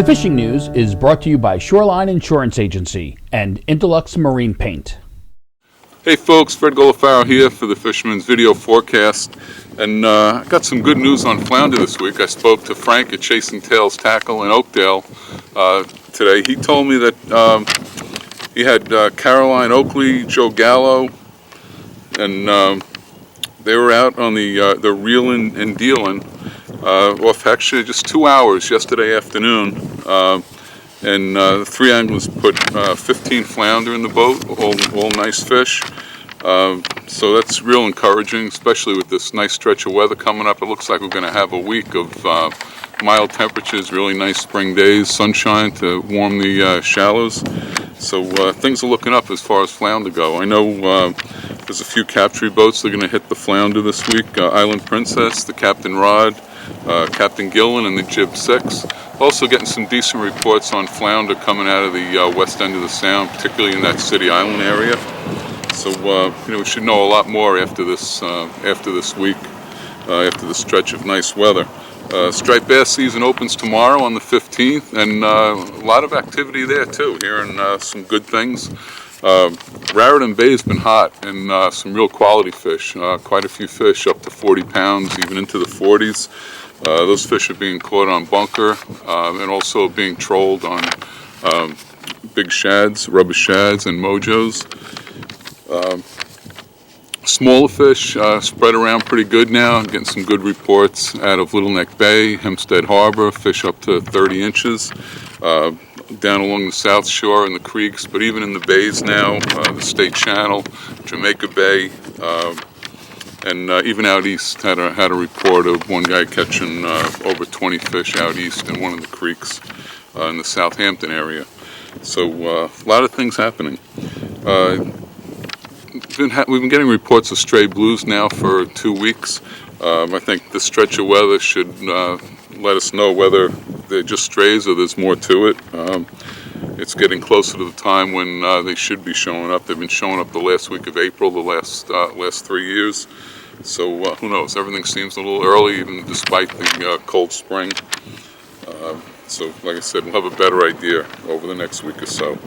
The fishing news is brought to you by Shoreline Insurance Agency and Interlux Marine Paint. Hey folks, Fred Golofaro here for the Fisherman's video forecast, and I got some good news on flounder this week. I spoke to Frank at Chasing Tails Tackle in Oakdale today. He told me that he had Caroline Oakley, Joe Gallo, and they were out on the reeling and dealing off Hexia just 2 hours yesterday afternoon. And the three anglers put 15 flounder in the boat, all nice fish. So that's real encouraging, especially with this nice stretch of weather coming up. It looks like we're going to have a week of mild temperatures, really nice spring days, sunshine to warm the shallows. So things are looking up as far as flounder go. I know there's a few capture boats that are going to hit the flounder this week. Island Princess, the Captain Rod, Captain Gillen, and the Jib 6. Also getting some decent reports on flounder coming out of the west end of the Sound, particularly in that City Island area. So we should know a lot more after this week, after the stretch of nice weather. Striped bass season opens tomorrow on the 15th, and a lot of activity there too. Hearing some good things. Raritan Bay has been hot, and some real quality fish. Quite a few fish up to 40 pounds, even into the 40s. Those fish are being caught on bunker and also being trolled on big shads, rubber shads, and mojos. Smaller fish spread around pretty good now. Getting some good reports out of Little Neck Bay, Hempstead Harbor, fish up to 30 inches. Down along the South Shore and the creeks, but even in the bays now, the State Channel, Jamaica Bay, and even out east had a report of one guy catching over 20 fish out east in one of the creeks in the Southampton area. So a lot of things happening. We've been getting reports of stray blues now for 2 weeks. I think this stretch of weather should let us know whether they're just strays or there's more to it. It's getting closer to the time when they should be showing up. They've been showing up the last week of April, the last 3 years. So who knows? Everything seems a little early, even despite the cold spring. So, like I said, we'll have a better idea over the next week or so.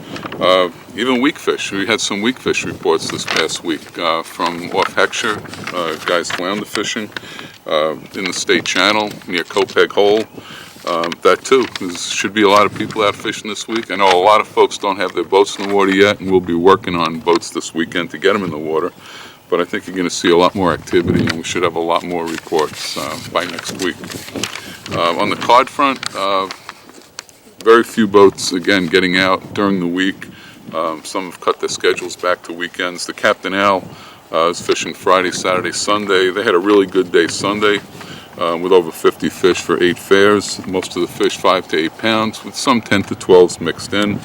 Even weakfish. We had some weakfish reports this past week from off Hexia, guys flounder fishing in the State Channel near Copeg Hole. That too. There should be a lot of people out fishing this week. I know a lot of folks don't have their boats in the water yet, and we'll be working on boats this weekend to get them in the water. But I think you're going to see a lot more activity, and we should have a lot more reports by next week. On the cod front, very few boats, again, getting out during the week. Some have cut their schedules back to weekends. The Captain Al is fishing Friday, Saturday, Sunday. They had a really good day Sunday with over 50 fish for 8 fairs. Most of the fish 5 to 8 pounds, with some 10 to 12s mixed in.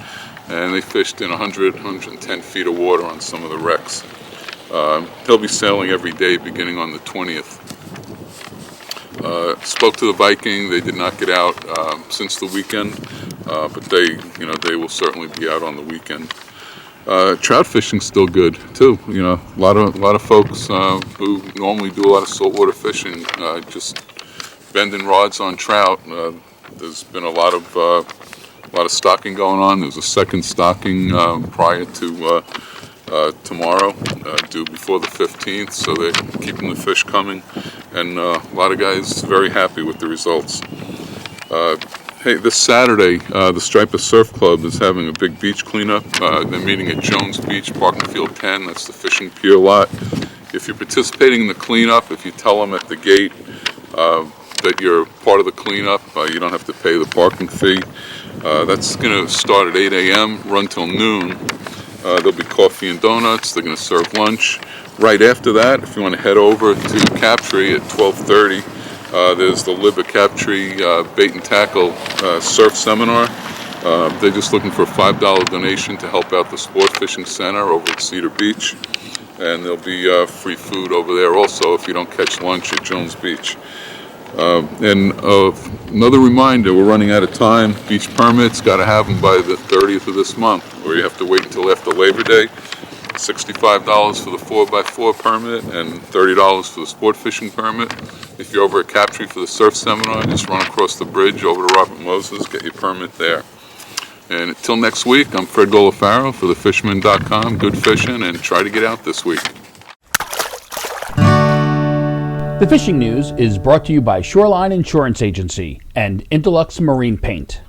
And they fished in 100, 110 feet of water on some of the wrecks. He'll be sailing every day beginning on the 20th. Spoke to the Viking. They did not get out since the weekend, but they will certainly be out on the weekend. Trout fishing's still good too. A lot of folks who normally do a lot of saltwater fishing just bending rods on trout. There's been a lot of stocking going on. There's a second stocking prior to tomorrow, due before the 15th, so they're keeping the fish coming, and a lot of guys very happy with the results. Hey, this Saturday, the Striper Surf Club is having a big beach cleanup. They're meeting at Jones Beach, parking field 10. That's the fishing pier lot. If you're participating in the cleanup, if you tell them at the gate that you're part of the cleanup, you don't have to pay the parking fee. That's going to start at 8 a.m., run till noon. There'll be coffee and donuts. They're going to serve lunch. Right after that, if you want to head over to Captree at 12:30, there's the Live at Captree Bait and Tackle Surf Seminar. They're just looking for a $5 donation to help out the Sport Fishing Center over at Cedar Beach. And there'll be free food over there also if you don't catch lunch at Jones Beach. And another reminder, we're running out of time. Beach permits, got to have them by the 30th of this month, or you have to wait until after Labor Day. $65 for the 4x4 permit and $30 for the sport fishing permit. If you're over at Captree for the surf seminar, just run across the bridge over to Robert Moses, get your permit there. And until next week, I'm Fred Golofaro for thefisherman.com. Good fishing, and try to get out this week. The fishing news is brought to you by Shoreline Insurance Agency and Interlux Marine Paint.